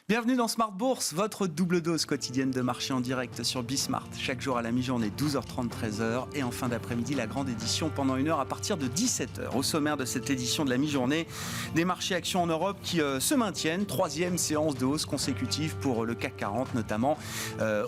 Bienvenue dans Smart Bourse, votre double dose quotidienne de marché en direct sur Bismart. Chaque jour à la mi-journée, 12h30, 13h. Et en fin d'après-midi, la grande édition pendant 1 heure à partir de 17h. Au sommaire de cette édition de la mi-journée, des marchés actions en Europe qui se maintiennent. Troisième séance de hausse consécutive pour le CAC 40, notamment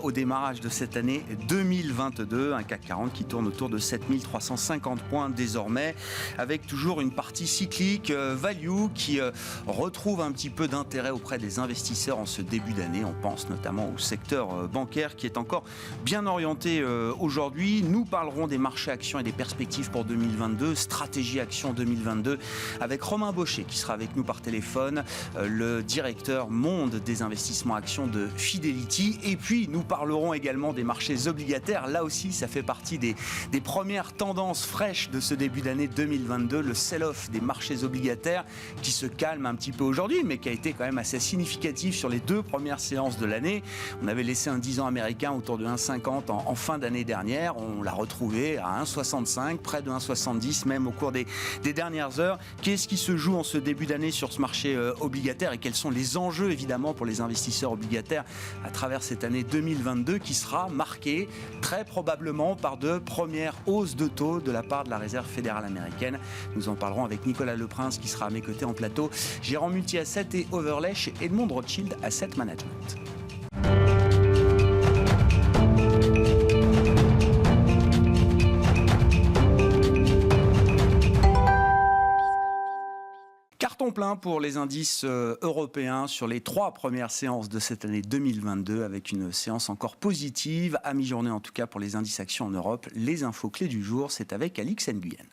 au démarrage de cette année 2022. Un CAC 40 qui tourne autour de 7350 points désormais, avec toujours une partie cyclique, value, qui retrouve un petit peu d'intérêt auprès des investisseurs en ce début d'année. On pense notamment au secteur bancaire qui est encore bien orienté aujourd'hui. Nous parlerons des marchés actions et des perspectives pour 2022, stratégie action 2022, avec Romain Baucher qui sera avec nous par téléphone, le directeur monde des investissements actions de Fidelity. Et puis nous parlerons également des marchés obligataires. Là aussi, ça fait partie des premières tendances fraîches de ce début d'année 2022, le sell-off des marchés obligataires qui se calme un petit peu aujourd'hui, mais qui a été quand même assez significatif sur les 2 premières séances de l'année. On avait laissé un 10 ans américain autour de 1,50 en fin d'année dernière. On l'a retrouvé à 1,65, près de 1,70 même au cours des dernières heures. Qu'est-ce qui se joue en ce début d'année sur ce marché obligataire et quels sont les enjeux évidemment pour les investisseurs obligataires à travers cette année 2022 qui sera marquée très probablement par de premières hausses de taux de la part de la Réserve fédérale américaine. Nous en parlerons avec Nicolas Leprince qui sera à mes côtés en plateau, gérant multi-asset et overlay chez Edmond Rothschild Asset Management. Carton plein pour les indices européens sur les 3 premières séances de cette année 2022, avec une séance encore positive, à mi-journée en tout cas pour les indices actions en Europe. Les infos clés du jour, c'est avec Alix Nguyen.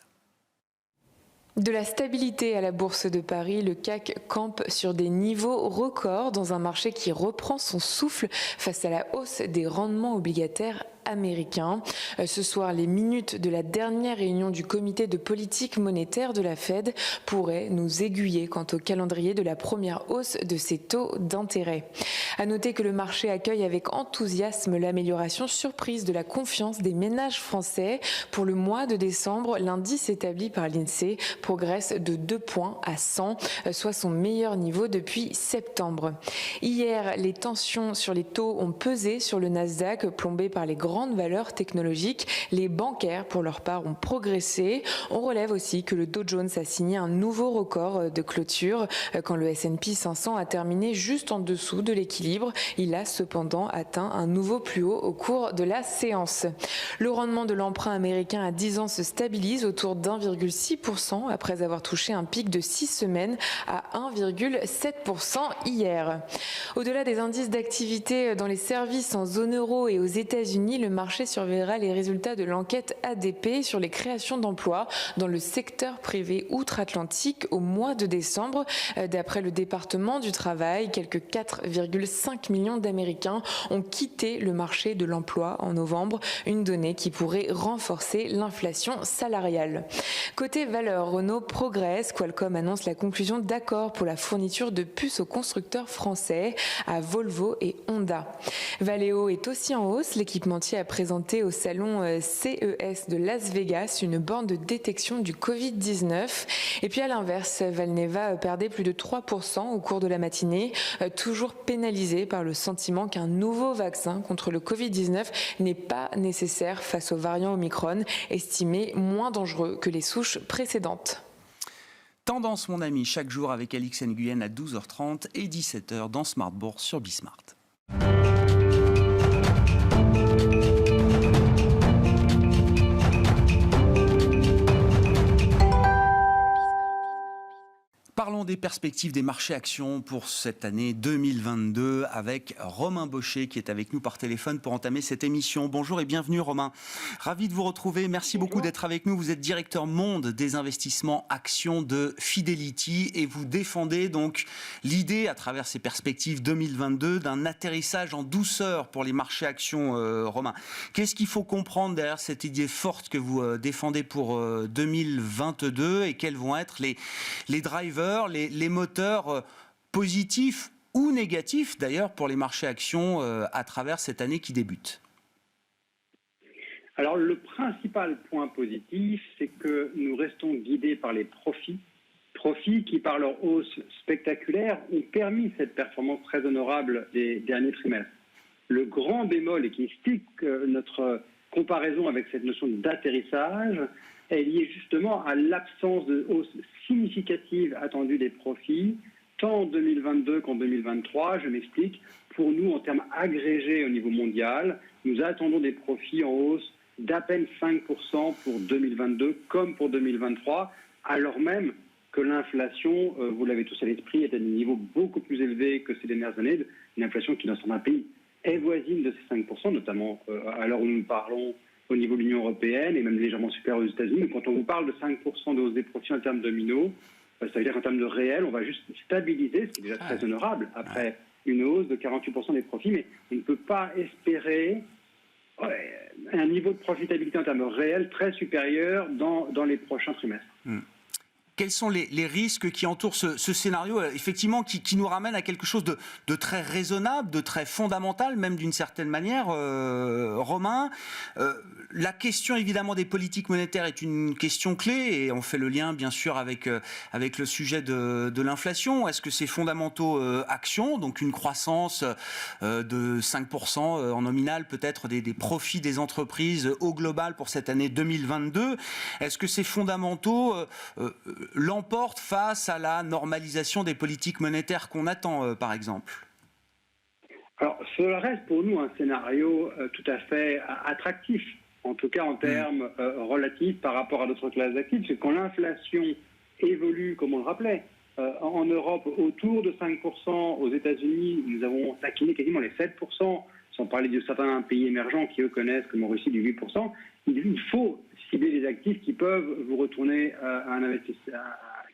De la stabilité à la Bourse de Paris, le CAC campe sur des niveaux records dans un marché qui reprend son souffle face à la hausse des rendements obligataires américain. Ce soir, les minutes de la dernière réunion du comité de politique monétaire de la Fed pourraient nous aiguiller quant au calendrier de la première hausse de ces taux d'intérêt. À noter que le marché accueille avec enthousiasme l'amélioration surprise de la confiance des ménages français. Pour le mois de décembre, l'indice établi par l'INSEE progresse de 2 points à 100, soit son meilleur niveau depuis septembre. Hier, les tensions sur les taux ont pesé sur le Nasdaq, plombé par les grandes valeurs technologiques. Les bancaires, pour leur part, ont progressé. On relève aussi que le Dow Jones a signé un nouveau record de clôture quand le S&P 500 a terminé juste en dessous de l'équilibre. Il a cependant atteint un nouveau plus haut au cours de la séance. Le rendement de l'emprunt américain à 10 ans se stabilise autour d'1,6% après avoir touché un pic de 6 semaines à 1,7% hier. Au-delà des indices d'activité dans les services en zone euro et aux États-Unis, le marché surveillera les résultats de l'enquête ADP sur les créations d'emplois dans le secteur privé outre-Atlantique au mois de décembre. D'après le département du travail, quelques 4,5 millions d'Américains ont quitté le marché de l'emploi en novembre, une donnée qui pourrait renforcer l'inflation salariale. Côté valeur, Renault progresse. Qualcomm annonce la conclusion d'accords pour la fourniture de puces aux constructeurs français, à Volvo et Honda. Valeo est aussi en hausse. L'équipementier a présenté au salon CES de Las Vegas une borne de détection du Covid-19. Et puis à l'inverse, Valneva perdait plus de 3% au cours de la matinée, toujours pénalisé par le sentiment qu'un nouveau vaccin contre le Covid-19 n'est pas nécessaire face aux variants Omicron, estimés moins dangereux que les souches précédentes. Tendance, mon ami, chaque jour avec Alix Nguyen à 12h30 et 17h dans Smart Bourse sur Bismart. Parlons des perspectives des marchés actions pour cette année 2022 avec Romain Baucher qui est avec nous par téléphone pour entamer cette émission. Bonjour et bienvenue Romain. Ravi de vous retrouver. Merci beaucoup d'être avec nous. Vous êtes directeur monde des investissements actions de Fidelity et vous défendez donc l'idée à travers ces perspectives 2022 d'un atterrissage en douceur pour les marchés actions, Romain. Qu'est-ce qu'il faut comprendre derrière cette idée forte que vous défendez pour 2022 et quels vont être les drivers, les moteurs positifs ou négatifs d'ailleurs pour les marchés actions à travers cette année qui débute? Alors le principal point positif, c'est que nous restons guidés par les profits profits qui, par leur hausse spectaculaire, ont permis cette performance très honorable des derniers trimestres. Le grand bémol, et qui explique notre comparaison avec cette notion d'atterrissage, est liée justement à l'absence de hausse significative attendue des profits, tant en 2022 qu'en 2023. Je m'explique. Pour nous, en termes agrégés au niveau mondial, nous attendons des profits en hausse d'à peine 5% pour 2022 comme pour 2023, alors même que l'inflation, vous l'avez tous à l'esprit, est à des niveaux beaucoup plus élevés que ces dernières années. Une inflation qui, dans certains pays, est voisine de ces 5%, notamment à l'heure où nous parlons au niveau de l'Union européenne et même légèrement supérieur aux États-Unis. Mais quand on vous parle de 5% de hausse des profits en termes nominaux, ça veut dire qu'en termes de réel, on va juste stabiliser, ce qui est déjà très honorable, après une hausse de 48% des profits. Mais on ne peut pas espérer un niveau de profitabilité en termes réels très supérieur dans les prochains trimestres. Quels sont les risques qui entourent ce scénario, effectivement, qui nous ramène à quelque chose de très raisonnable, de très fondamental, même d'une certaine manière, Romain. La question, évidemment, des politiques monétaires est une question clé, et on fait le lien, bien sûr, avec le sujet de l'inflation. Est-ce que ces fondamentaux actions, donc une croissance de 5% en nominal, peut-être des profits des entreprises au global pour cette année 2022, est-ce que ces fondamentaux l'emporte face à la normalisation des politiques monétaires qu'on attend, par exemple? Alors, cela reste pour nous un scénario tout à fait attractif, en tout cas en termes relatifs par rapport à d'autres classes d'actifs. C'est quand l'inflation évolue, comme on le rappelait, en Europe autour de 5%, aux États-Unis, nous avons taquiné quasiment les 7%, sans parler de certains pays émergents qui, eux, connaissent, comme en Russie, du 8%. Il faut cibler les actifs qui peuvent vous retourner un investissement,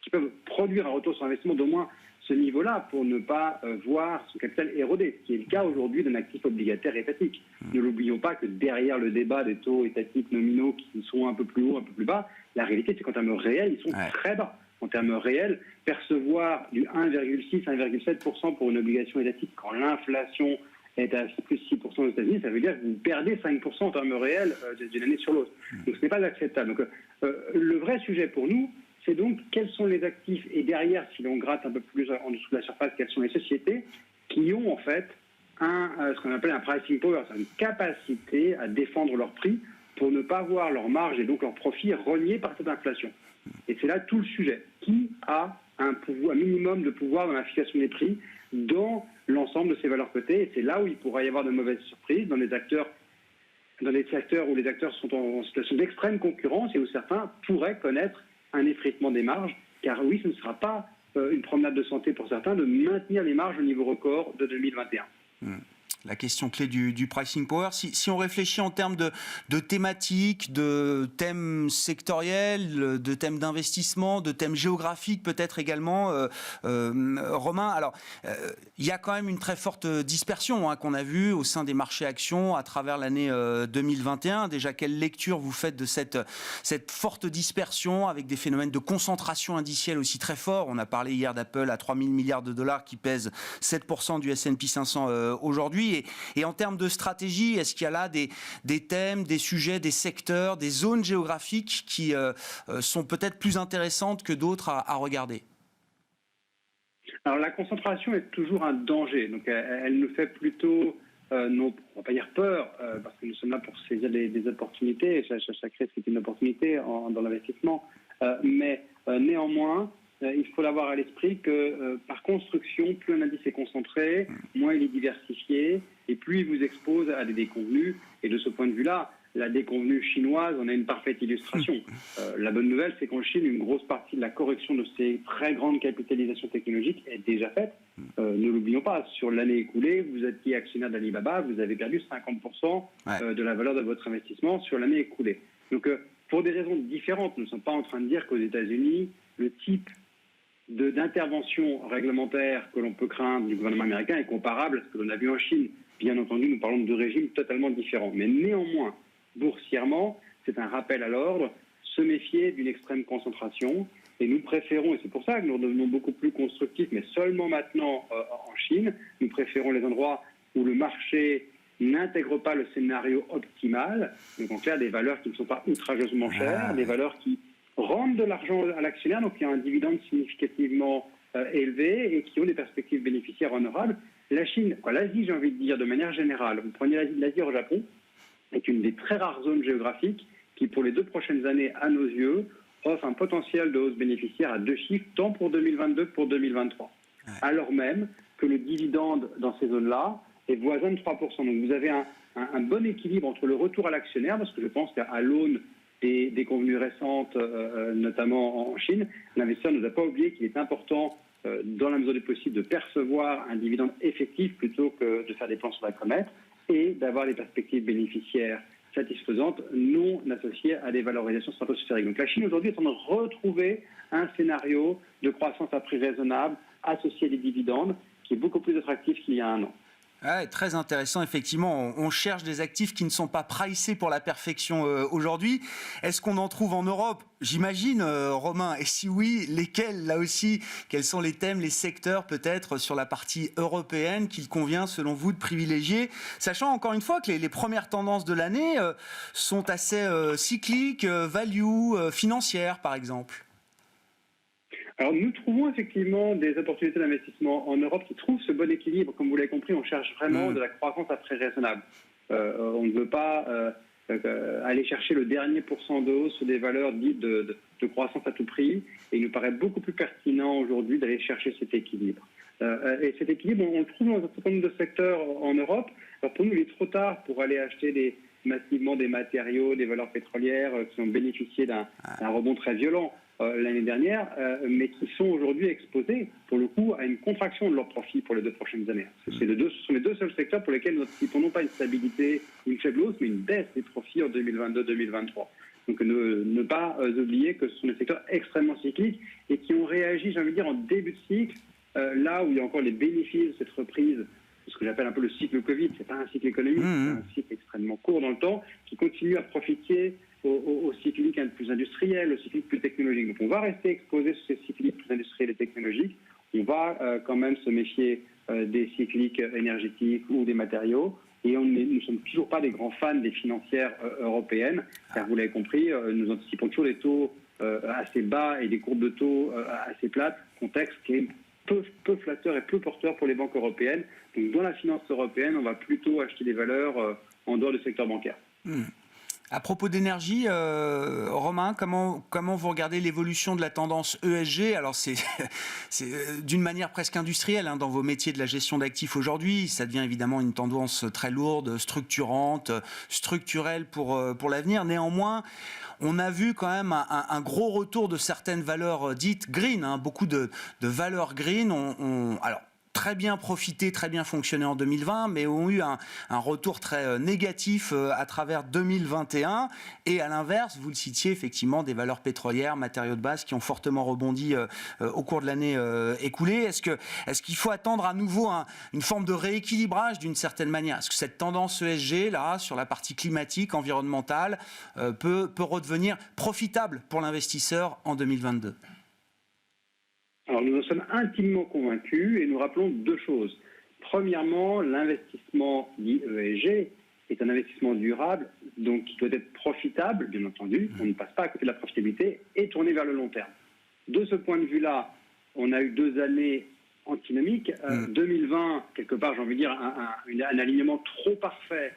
qui peuvent produire un retour sur investissement d'au moins ce niveau-là pour ne pas voir son capital érodé, ce qui est le cas aujourd'hui d'un actif obligataire étatique. Ne l'oublions pas que derrière le débat des taux étatiques nominaux qui sont un peu plus hauts, un peu plus bas, la réalité c'est qu'en termes réels, ils sont très bas. En termes réels, percevoir du 1,6, 1,7% pour une obligation étatique quand l'inflation est à plus 6% aux États-Unis, ça veut dire que vous perdez 5% en termes réels d'une année sur l'autre. Donc ce n'est pas acceptable. Donc le vrai sujet pour nous, c'est donc quels sont les actifs et derrière, si l'on gratte un peu plus en dessous de la surface, quelles sont les sociétés qui ont en fait ce qu'on appelle un pricing power, c'est une capacité à défendre leur prix pour ne pas voir leur marge et donc leur profit reniés par cette inflation. Et c'est là tout le sujet. Qui a un minimum de pouvoir dans la fixation des prix dans l'ensemble de ces valeurs cotées? Et c'est là où il pourrait y avoir de mauvaises surprises dans les secteurs où les acteurs sont en situation d'extrême concurrence et où certains pourraient connaître un effritement des marges, car oui, ce ne sera pas une promenade de santé pour certains de maintenir les marges au niveau record de 2021. La question clé du pricing power. Si on réfléchit en termes de thématiques, de thèmes sectoriels, de thèmes d'investissement, de thèmes géographiques peut-être également, Romain, alors il y a quand même une très forte dispersion qu'on a vue au sein des marchés actions à travers l'année 2021. Déjà, quelle lecture vous faites de cette forte dispersion avec des phénomènes de concentration indicielle aussi très forts? On a parlé hier d'Apple à 3 000 milliards de dollars qui pèse 7% du S&P 500 aujourd'hui. Et en termes de stratégie, est-ce qu'il y a là des thèmes, des sujets, des secteurs, des zones géographiques qui sont peut-être plus intéressantes que d'autres à regarder? Alors la concentration est toujours un danger. Donc elle nous fait plutôt, non, on va pas dire peur, parce que nous sommes là pour saisir des opportunités. Chaque risque est une opportunité dans l'investissement. Mais néanmoins, il faut l'avoir à l'esprit que par construction, plus un indice est concentré, moins il est diversifié, et plus il vous expose à des déconvenues. Et de ce point de vue-là, la déconvenue chinoise en est une parfaite illustration. La bonne nouvelle, c'est qu'en Chine, une grosse partie de la correction de ces très grandes capitalisations technologiques est déjà faite. Ne l'oublions pas, sur l'année écoulée, vous étiez actionnaire d'Alibaba, vous avez perdu 50% de la valeur de votre investissement sur l'année écoulée. Donc, pour des raisons différentes, nous ne sommes pas en train de dire qu'aux États-Unis, le type d'intervention réglementaire que l'on peut craindre du gouvernement américain est comparable à ce que l'on a vu en Chine. Bien entendu, nous parlons de deux régimes totalement différents. Mais néanmoins, boursièrement, c'est un rappel à l'ordre, se méfier d'une extrême concentration. Et nous préférons, et c'est pour ça que nous devenons beaucoup plus constructifs, mais seulement maintenant en Chine, nous préférons les endroits où le marché n'intègre pas le scénario optimal. Donc en clair, des valeurs qui ne sont pas outrageusement chères, des valeurs qui rendent de l'argent à l'actionnaire, donc il y a un dividende significativement élevé et qui ont des perspectives bénéficiaires honorables. La Chine, l'Asie, j'ai envie de dire, de manière générale, vous prenez l'Asie au Japon, est une des très rares zones géographiques qui, pour les 2 prochaines années, à nos yeux, offre un potentiel de hausse bénéficiaire à 2 chiffres, tant pour 2022 que pour 2023. Ouais. Alors même que le dividende dans ces zones-là est voisin de 3%. Donc vous avez un bon équilibre entre le retour à l'actionnaire, parce que je pense qu'à l'aune des convenues récentes, notamment en Chine, l'investisseur ne nous a pas oublié qu'il est important, dans la mesure du possible, de percevoir un dividende effectif plutôt que de faire des plans sur la comète et d'avoir des perspectives bénéficiaires satisfaisantes, non associées à des valorisations stratosphériques. Donc la Chine aujourd'hui est en train de retrouver un scénario de croissance à prix raisonnable associé à des dividendes qui est beaucoup plus attractif qu'il y a un an. Ouais, très intéressant, effectivement. On cherche des actifs qui ne sont pas pricés pour la perfection aujourd'hui. Est-ce qu'on en trouve en Europe ? J'imagine, Romain. Et si oui, lesquels, là aussi ? Quels sont les thèmes, les secteurs, peut-être, sur la partie européenne qu'il convient, selon vous, de privilégier ? Sachant, encore une fois, que les premières tendances de l'année sont assez cycliques, value, financières, par exemple. Alors nous trouvons effectivement des opportunités d'investissement en Europe qui trouvent ce bon équilibre. Comme vous l'avez compris, on cherche vraiment de la croissance à prix raisonnable. On ne veut pas aller chercher le dernier pourcent de hausse sur des valeurs dites de croissance à tout prix. Et il nous paraît beaucoup plus pertinent aujourd'hui d'aller chercher cet équilibre. Et cet équilibre, on le trouve dans un certain nombre de secteurs en Europe. Alors pour nous, il est trop tard pour aller acheter massivement des matériaux, des valeurs pétrolières qui ont bénéficié d'un rebond très violent l'année dernière, mais qui sont aujourd'hui exposés, pour le coup, à une contraction de leurs profits pour les 2 prochaines années. Ce sont les 2 seuls secteurs pour lesquels nous n'anticipons non pas une stabilité, une faible hausse, mais une baisse des profits en 2022-2023. Donc ne pas oublier que ce sont des secteurs extrêmement cycliques et qui ont réagi, j'ai envie de dire, en début de cycle, là où il y a encore les bénéfices de cette reprise, ce que j'appelle un peu le cycle Covid. C'est pas un cycle économique, c'est un cycle extrêmement court dans le temps, qui continue à profiter au cyclique un peu plus industriel, au cyclique plus technologique. Donc on va rester exposé sur ces cycliques plus industriels et technologiques. On va quand même se méfier des cycliques énergétiques ou des matériaux. Et nous ne sommes toujours pas des grands fans des financières européennes, car vous l'avez compris, nous anticipons toujours des taux assez bas et des courbes de taux assez plates, contexte qui est peu flatteur et peu porteur pour les banques européennes. Donc dans la finance européenne, on va plutôt acheter des valeurs en dehors du secteur bancaire. À propos d'énergie, Romain, comment vous regardez l'évolution de la tendance ESG ? Alors c'est d'une manière presque industrielle dans vos métiers de la gestion d'actifs aujourd'hui. Ça devient évidemment une tendance très lourde, structurante, structurelle pour l'avenir. Néanmoins, on a vu quand même un gros retour de certaines valeurs dites green. Beaucoup de valeurs green alors très bien profité, très bien fonctionné en 2020, mais ont eu un retour très négatif à travers 2021. Et à l'inverse, vous le citiez, effectivement, des valeurs pétrolières, matériaux de base qui ont fortement rebondi au cours de l'année écoulée. Est-ce qu'il faut attendre à nouveau une forme de rééquilibrage d'une certaine manière ? Est-ce que cette tendance ESG, là, sur la partie climatique, environnementale, peut redevenir profitable pour l'investisseur en 2022 ? Alors nous en sommes intimement convaincus et nous rappelons 2 choses. Premièrement, l'investissement dit ESG est un investissement durable, donc qui doit être profitable, bien entendu, on ne passe pas à côté de la profitabilité, et tourné vers le long terme. De ce point de vue-là, on a eu 2 années antinomiques. 2020, quelque part, j'ai envie de dire, un alignement trop parfait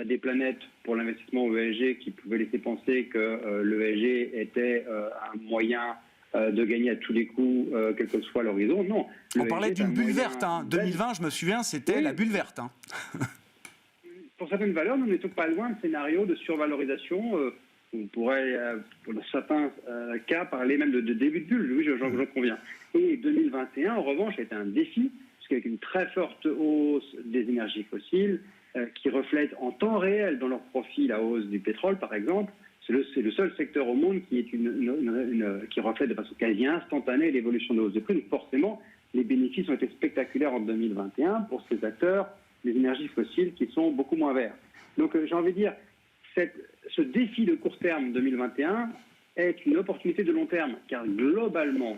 des planètes pour l'investissement ESG qui pouvait laisser penser que l'ESG était un moyen de gagner à tous les coups, quel que soit l'horizon. Non. On parlait d'une bulle verte. 2020, je me souviens, c'était la bulle verte. Pour certaines valeurs, nous n'étions pas loin de scénarios de survalorisation. On pourrait, pour certains cas, parler même de début de bulle. Oui, j'en conviens. Et 2021, en revanche, a été un défi, puisqu'avec une très forte hausse des énergies fossiles, qui reflète en temps réel dans leur profit la hausse du pétrole, par exemple. C'est le seul secteur au monde qui reflète de façon quasi instantanée l'évolution de hausse de prix. Donc forcément, les bénéfices ont été spectaculaires en 2021 pour ces acteurs des énergies fossiles qui sont beaucoup moins verts. Donc j'ai envie de dire, ce défi de court terme 2021 est une opportunité de long terme, car globalement,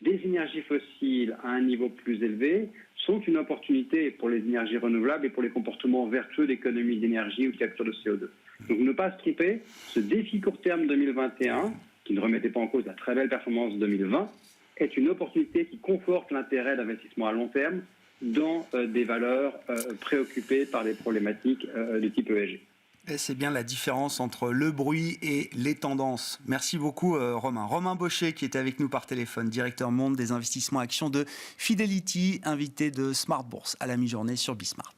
des énergies fossiles à un niveau plus élevé sont une opportunité pour les énergies renouvelables et pour les comportements vertueux d'économie d'énergie ou de capture de CO2. Donc ne pas se tromper, ce défi court terme 2021 qui ne remettait pas en cause la très belle performance de 2020, est une opportunité qui conforte l'intérêt d'investissement à long terme dans des valeurs préoccupées par des problématiques de type ESG. Et c'est bien la différence entre le bruit et les tendances. Merci beaucoup Romain. Romain Baucher qui était avec nous par téléphone, directeur monde des investissements actions de Fidelity, invité de Smart Bourse à la mi-journée sur Bismart.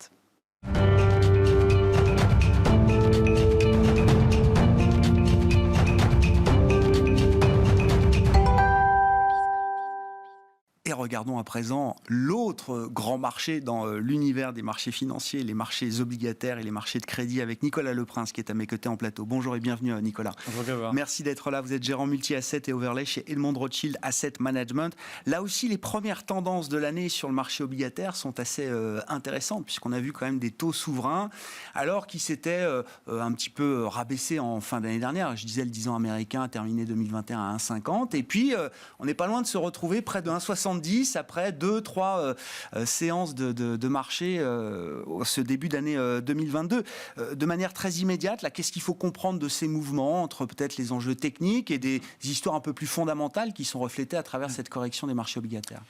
Et regardons à présent l'autre grand marché dans l'univers des marchés financiers, les marchés obligataires et les marchés de crédit avec Nicolas Leprince qui est à mes côtés en plateau. Bonjour et bienvenue Nicolas. Bonjour. Merci d'être là. Vous êtes gérant multi-asset et overlay chez Edmond Rothschild Asset Management. Là aussi, les premières tendances de l'année sur le marché obligataire sont assez intéressantes puisqu'on a vu quand même des taux souverains alors qu'ils s'étaient un petit peu rabaissés en fin d'année dernière. Je disais le 10 ans américain a terminé 2021 à 1,50 et puis on n'est pas loin de se retrouver près de 1,70 après 2-3 séances de marché ce début d'année 2022. De manière très immédiate, là, qu'est-ce qu'il faut comprendre de ces mouvements entre peut-être les enjeux techniques et des histoires un peu plus fondamentales qui sont reflétées à travers cette correction des marchés obligataires?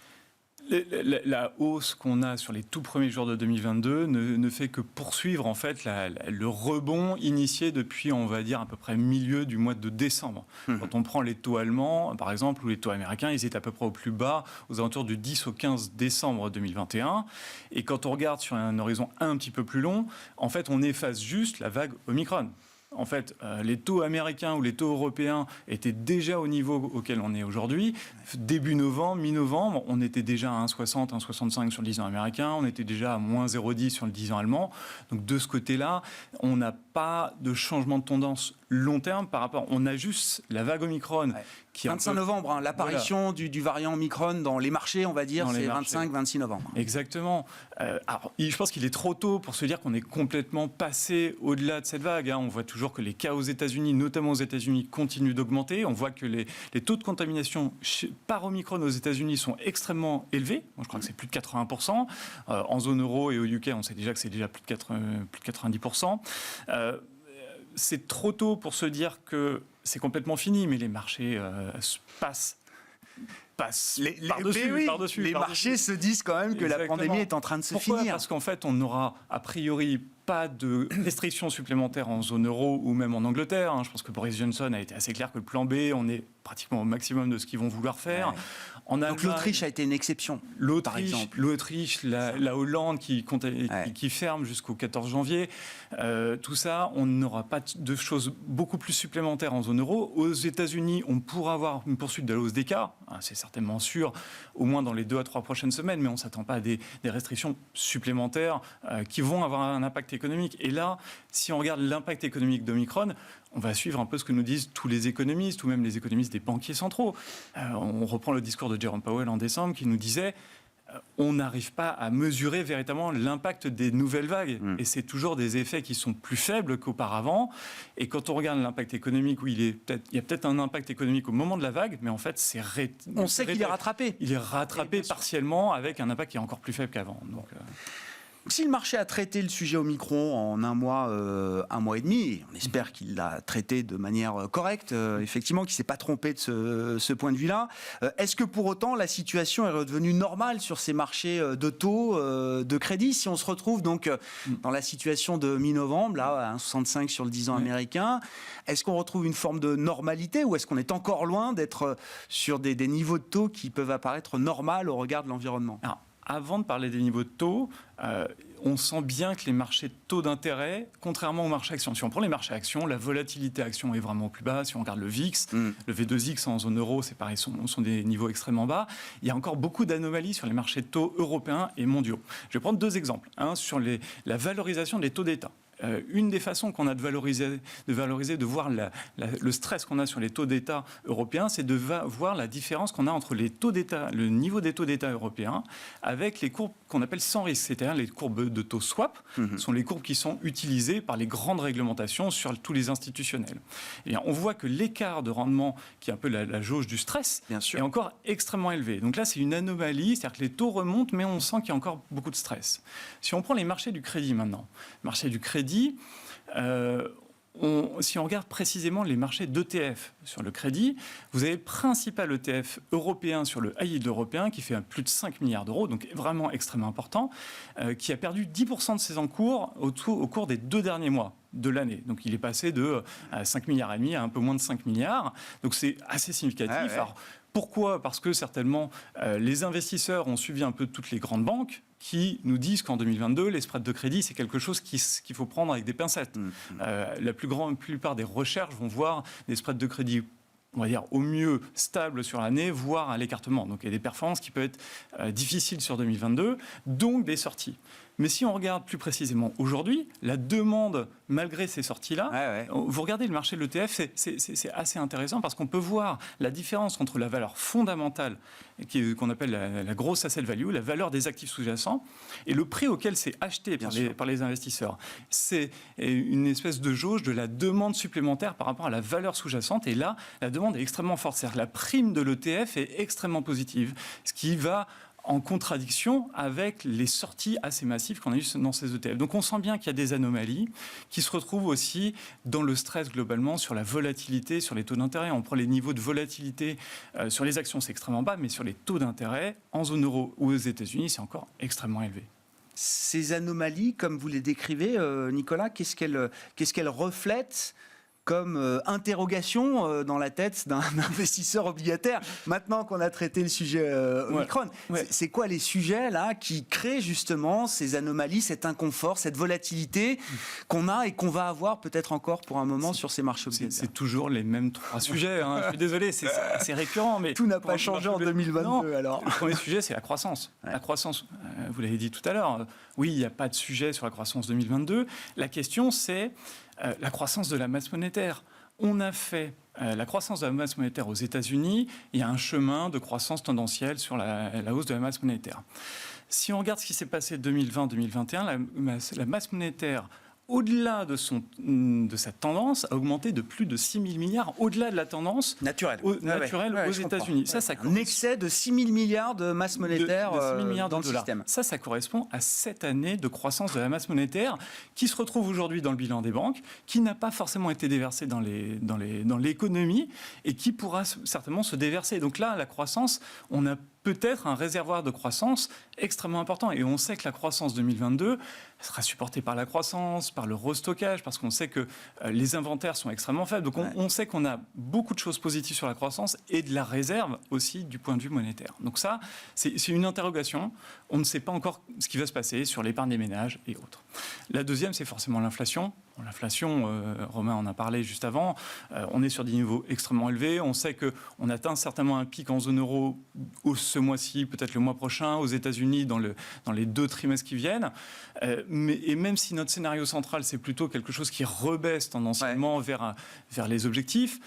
La hausse qu'on a sur les tout premiers jours de 2022 ne fait que poursuivre en fait le rebond initié depuis, on va dire, à peu près milieu du mois de décembre. Quand on prend les taux allemands, par exemple, ou les taux américains, ils étaient à peu près au plus bas, aux alentours du 10 au 15 décembre 2021. Et quand on regarde sur un horizon un petit peu plus long, en fait, on efface juste la vague Omicron. En fait, les taux américains ou les taux européens étaient déjà au niveau auquel on est aujourd'hui. Début novembre, mi-novembre, on était déjà à 1,60, 1,65 sur le 10 ans américain. On était déjà à moins 0,10 sur le 10 ans allemand. Donc de ce côté-là, on n'a pas de changement de tendance long terme par rapport. On a juste la vague Omicron. Ouais. Qui 25 novembre, l'apparition du variant Omicron dans les marchés, on va dire, c'est 25-26 novembre. Exactement. Alors, je pense qu'il est trop tôt pour se dire qu'on est complètement passé au-delà de cette vague. On voit toujours que les cas aux États-Unis, notamment aux États-Unis, continuent d'augmenter. On voit que les taux de contamination par Omicron aux États-Unis sont extrêmement élevés. Je crois que c'est plus de 80%. En zone euro et au UK, on sait déjà que c'est déjà plus de 90%. C'est trop tôt pour se dire que c'est complètement fini, mais les marchés passent par-dessus. Les marchés se disent quand même que la pandémie est en train de se finir. Parce qu'en fait, on n'aura a priori pas de restrictions supplémentaires en zone euro ou même en Angleterre. Je pense que Boris Johnson a été assez clair que le plan B, on est pratiquement au maximum de ce qu'ils vont vouloir faire. Ouais. Donc l'Autriche a été une exception, par exemple. L'Autriche, la Hollande qui ferme jusqu'au 14 janvier. Tout ça, on n'aura pas de choses beaucoup plus supplémentaires en zone euro. Aux États-Unis, on pourra avoir une poursuite de la hausse des cas. C'est certainement sûr, au moins dans les 2 à 3 prochaines semaines, mais on ne s'attend pas à des restrictions supplémentaires qui vont avoir un impact économique. Et là, si on regarde l'impact économique d'Omicron, on va suivre un peu ce que nous disent tous les économistes, ou même les économistes des banquiers centraux. On reprend le discours de Jerome Powell en décembre qui nous disait on n'arrive pas à mesurer véritablement l'impact des nouvelles vagues. Et c'est toujours des effets qui sont plus faibles qu'auparavant. Et quand on regarde l'impact économique, il y a peut-être un impact économique au moment de la vague, mais en fait, on sait qu'il est rattrapé. Il est rattrapé partiellement avec un impact qui est encore plus faible qu'avant. Si le marché a traité le sujet Omicron en un mois et demi, on espère qu'il l'a traité de manière correcte, effectivement, qu'il ne s'est pas trompé de ce point de vue-là, est-ce que pour autant la situation est redevenue normale sur ces marchés de taux de crédit? Si on se retrouve donc dans la situation de mi-novembre, là, à 1,65 sur le 10 ans américain, est-ce qu'on retrouve une forme de normalité ou est-ce qu'on est encore loin d'être sur des niveaux de taux qui peuvent apparaître normaux au regard de l'environnement? Avant de parler des niveaux de taux, on sent bien que les marchés de taux d'intérêt, contrairement aux marchés actions, si on prend les marchés actions, la volatilité action est vraiment plus basse. Si on regarde le VIX, le V2X en zone euro, c'est pareil, sont des niveaux extrêmement bas. Il y a encore beaucoup d'anomalies sur les marchés de taux européens et mondiaux. Je vais prendre 2 exemples. Sur la valorisation des taux d'État. Une des façons qu'on a de valoriser, de voir le stress qu'on a sur les taux d'État européens, c'est de voir la différence qu'on a entre les taux d'État, le niveau des taux d'État européens, avec les courbes qu'on appelle sans risque, c'est-à-dire les courbes de taux swap, sont les courbes qui sont utilisées par les grandes réglementations sur tous les institutionnels. Et on voit que l'écart de rendement, qui est un peu la jauge du stress, est encore extrêmement élevé. Donc là, c'est une anomalie, c'est-à-dire que les taux remontent, mais on sent qu'il y a encore beaucoup de stress. Si on prend les marchés du crédit maintenant, marché du crédit, si on regarde précisément les marchés d'ETF sur le crédit, vous avez le principal ETF européen sur le high yield européen qui fait plus de 5 milliards d'euros, donc vraiment extrêmement important, qui a perdu 10% de ses encours au cours des 2 derniers mois de l'année. Donc il est passé de 5 milliards et demi à un peu moins de 5 milliards. Donc c'est assez significatif. Ah ouais. Alors, pourquoi ? Parce que certainement les investisseurs ont suivi un peu toutes les grandes banques qui nous disent qu'en 2022, les spreads de crédit, c'est quelque chose qu'il faut prendre avec des pincettes. La plupart des recherches vont voir des spreads de crédit, on va dire au mieux stables sur l'année, voire à l'écartement. Donc il y a des performances qui peuvent être difficiles sur 2022, donc des sorties. Mais si on regarde plus précisément aujourd'hui, la demande, malgré ces sorties-là, vous regardez le marché de l'ETF, c'est assez intéressant parce qu'on peut voir la différence entre la valeur fondamentale, qu'on appelle la grosse asset value, la valeur des actifs sous-jacents, et le prix auquel c'est acheté par les investisseurs. C'est une espèce de jauge de la demande supplémentaire par rapport à la valeur sous-jacente. Et là, la demande est extrêmement forte. C'est-à-dire que la prime de l'ETF est extrêmement positive, ce qui va en contradiction avec les sorties assez massives qu'on a eues dans ces ETF. Donc on sent bien qu'il y a des anomalies qui se retrouvent aussi dans le stress globalement sur la volatilité, sur les taux d'intérêt. On prend les niveaux de volatilité sur les actions, c'est extrêmement bas, mais sur les taux d'intérêt, en zone euro ou aux États-Unis, c'est encore extrêmement élevé. Ces anomalies, comme vous les décrivez, Nicolas, qu'est-ce qu'elles reflètent comme interrogation dans la tête d'un investisseur obligataire. Maintenant qu'on a traité le sujet Omicron, c'est quoi les sujets là qui créent justement ces anomalies, cet inconfort, cette volatilité qu'on a et qu'on va avoir peut-être encore pour un moment sur ces marchés obligataires? C'est toujours les mêmes 3 sujets. Hein. Je suis désolé, c'est récurrent. Mais tout n'a pas changé en 2022 non, alors. Le premier sujet, c'est la croissance. La croissance, vous l'avez dit tout à l'heure, oui, il n'y a pas de sujet sur la croissance 2022. La question, c'est la croissance de la masse monétaire. On a fait la croissance de la masse monétaire aux États-Unis. Il y a un chemin de croissance tendancielle sur la hausse de la masse monétaire. Si on regarde ce qui s'est passé 2020-2021, la masse monétaire, au-delà de sa tendance, a augmenté de plus de 6 000 milliards, au-delà de la tendance naturelle aux États-Unis. Ça un excès de 6 000 milliards de masse monétaire de 6 000 milliards dans le système. Ça correspond à 7 années de croissance de la masse monétaire qui se retrouve aujourd'hui dans le bilan des banques, qui n'a pas forcément été déversée dans l'économie et qui pourra certainement se déverser. Donc là, la croissance, on a peut-être un réservoir de croissance extrêmement important. Et on sait que la croissance 2022 sera supportée par la croissance, par le restockage, parce qu'on sait que les inventaires sont extrêmement faibles. Donc on sait qu'on a beaucoup de choses positives sur la croissance et de la réserve aussi du point de vue monétaire. Donc ça, c'est une interrogation. On ne sait pas encore ce qui va se passer sur l'épargne des ménages et autres. La deuxième, c'est forcément l'inflation. L'inflation, Romain en a parlé juste avant, on est sur des niveaux extrêmement élevés. On sait qu'on atteint certainement un pic en zone euro ce mois-ci, peut-être le mois prochain, aux États-Unis dans les 2 trimestres qui viennent. Et même si notre scénario central, c'est plutôt quelque chose qui rebaisse tendanciellement vers les objectifs,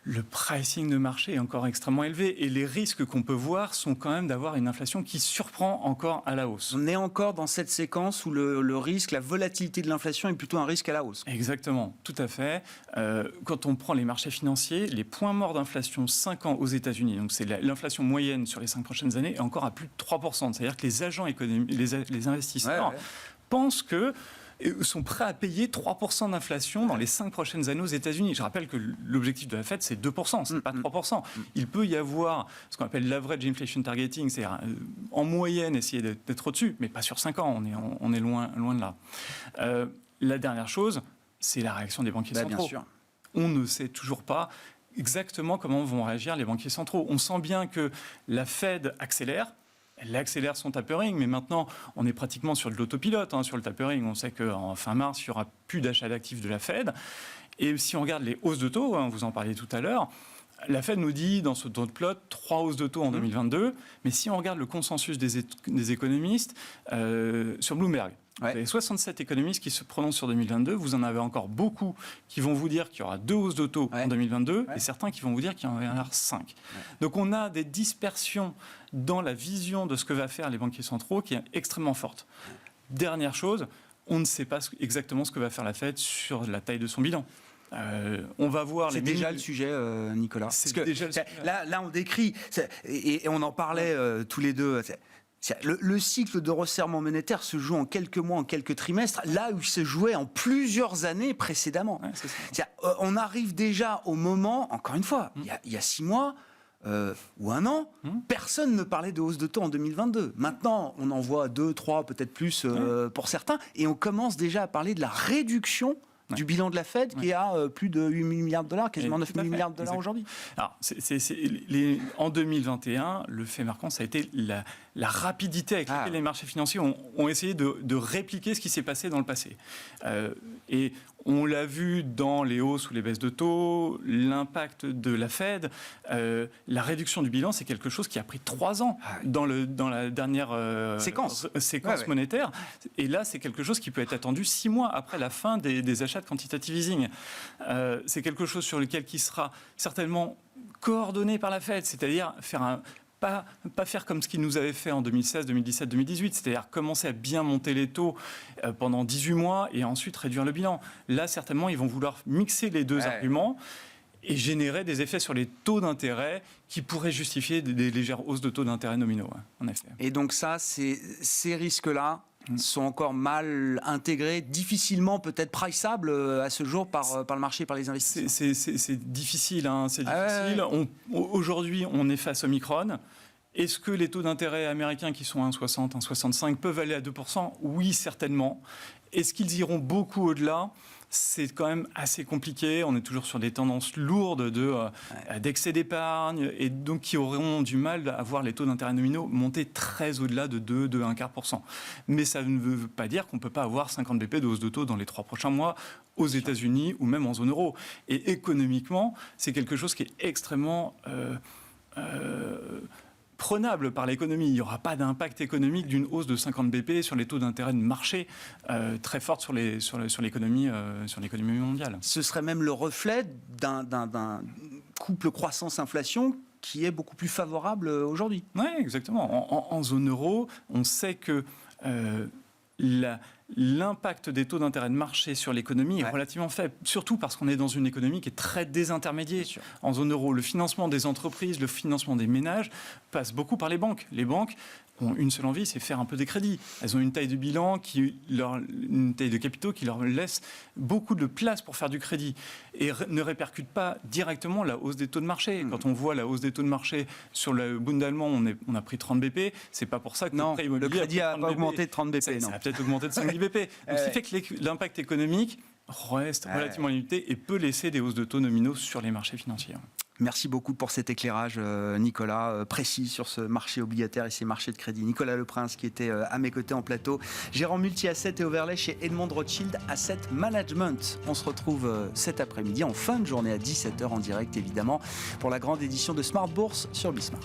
le pricing de marché est encore extrêmement élevé et les risques qu'on peut voir sont quand même d'avoir une inflation qui surprend encore à la hausse. On est encore dans cette séquence où le risque, la volatilité de l'inflation est plutôt un risque à la hausse. Exactement, tout à fait. Quand on prend les marchés financiers, les points morts d'inflation 5 ans aux États-Unis, donc c'est l'inflation moyenne sur les 5 prochaines années, est encore à plus de 3%. C'est-à-dire que les agents économiques, les investisseurs pensent que sont prêts à payer 3% d'inflation dans les 5 prochaines années aux États-Unis. Je rappelle que l'objectif de la Fed, c'est 2%, c'est pas 3%. Il peut y avoir ce qu'on appelle l'average inflation targeting, c'est-à-dire en moyenne essayer d'être au-dessus, mais pas sur 5 ans, on est loin de là. La dernière chose, c'est la réaction des banquiers centraux. Bien sûr. On ne sait toujours pas exactement comment vont réagir les banquiers centraux. On sent bien que la Fed accélère. Elle accélère son tapering, mais maintenant, on est pratiquement sur de l'autopilote. Sur le tapering, on sait qu'en fin mars, il n'y aura plus d'achat d'actifs de la Fed. Et si on regarde les hausses de taux, vous en parliez tout à l'heure, la Fed nous dit dans ce dot plot 3 hausses de taux en 2022. Mais si on regarde le consensus des économistes sur Bloomberg, vous avez 67 économistes qui se prononcent sur 2022. Vous en avez encore beaucoup qui vont vous dire qu'il y aura 2 hausses de taux en 2022 et certains qui vont vous dire qu'il y en aura 5. Donc on a des dispersions dans la vision de ce que va faire les banquiers centraux qui est extrêmement forte. Dernière chose, on ne sait pas exactement ce que va faire la Fed sur la taille de son bilan. On va voir. C'est déjà le sujet, Nicolas. C'est déjà le sujet. Là, on décrit, et on en parlait tous les deux. Le cycle de resserrement monétaire se joue en quelques mois, en quelques trimestres, là où il se jouait en plusieurs années précédemment. Ouais, c'est ça. On arrive déjà au moment, encore une fois, il y a 6 mois ou un an, personne ne parlait de hausse de taux en 2022. Maintenant, on en voit 2, 3, peut-être plus pour certains, et on commence déjà à parler de la réduction du bilan de la Fed qui est à plus de 8 000 milliards de dollars, quasiment 9 000 milliards de dollars aujourd'hui. Alors, en 2021, le fait marquant, ça a été la rapidité avec laquelle les marchés financiers ont essayé de répliquer ce qui s'est passé dans le passé. Et on l'a vu dans les hausses ou les baisses de taux, l'impact de la Fed, la réduction du bilan, c'est quelque chose qui a pris 3 ans dans la dernière séquence monétaire. Et là, c'est quelque chose qui peut être attendu 6 mois après la fin des achats de quantitative easing. C'est quelque chose sur lequel qui sera certainement coordonné par la Fed, c'est-à-dire pas faire comme ce qu'ils nous avaient fait en 2016, 2017, 2018, c'est-à-dire commencer à bien monter les taux pendant 18 mois et ensuite réduire le bilan. Là, certainement, ils vont vouloir mixer les deux arguments et générer des effets sur les taux d'intérêt qui pourraient justifier des légères hausses de taux d'intérêt nominaux, en effet. Et donc ça, ces risques-là sont encore mal intégrés, difficilement peut-être priceables à ce jour par le marché, par les investisseurs. C'est difficile, c'est difficile. Aujourd'hui, on est face au Omicron. Est-ce que les taux d'intérêt américains qui sont à 1,60, 1,65 peuvent aller à 2%? Oui, certainement. Est-ce qu'ils iront beaucoup au-delà? C'est quand même assez compliqué. On est toujours sur des tendances lourdes d'excès d'épargne et donc qui auront du mal à voir les taux d'intérêt nominaux monter très au-delà de 1/4%. Mais ça ne veut pas dire qu'on ne peut pas avoir 50 BP de hausse de taux dans les 3 prochains mois aux États-Unis ou même en zone euro. Et économiquement, c'est quelque chose qui est extrêmement prenable par l'économie. Il n'y aura pas d'impact économique d'une hausse de 50 BP sur les taux d'intérêt de marché très forte sur l'économie mondiale. Ce serait même le reflet d'un couple croissance-inflation qui est beaucoup plus favorable aujourd'hui. Oui, exactement. En zone euro, on sait que l'impact des taux d'intérêt de marché sur l'économie est relativement faible, surtout parce qu'on est dans une économie qui est très désintermédiée. En zone euro, le financement des entreprises, le financement des ménages passe beaucoup par les banques. Les banques ont une seule envie, c'est faire un peu des crédits. Elles ont une taille de bilan, une taille de capitaux qui leur laisse beaucoup de place pour faire du crédit et ne répercute pas directement la hausse des taux de marché. Quand on voit la hausse des taux de marché sur le Bund allemand, on a pris 30 BP, c'est pas pour ça que le crédit n'a pas augmenté de 30 BP. Ça a peut-être augmenté de 5 BP. Donc, ce qui fait que l'impact économique reste relativement limité et peut laisser des hausses de taux nominaux sur les marchés financiers. Merci beaucoup pour cet éclairage, Nicolas, précis sur ce marché obligataire et ces marchés de crédit. Nicolas Leprince qui était à mes côtés en plateau, gérant multi-asset et overlay chez Edmond Rothschild Asset Management. On se retrouve cet après-midi en fin de journée à 17h en direct évidemment pour la grande édition de Smart Bourse sur Bismart.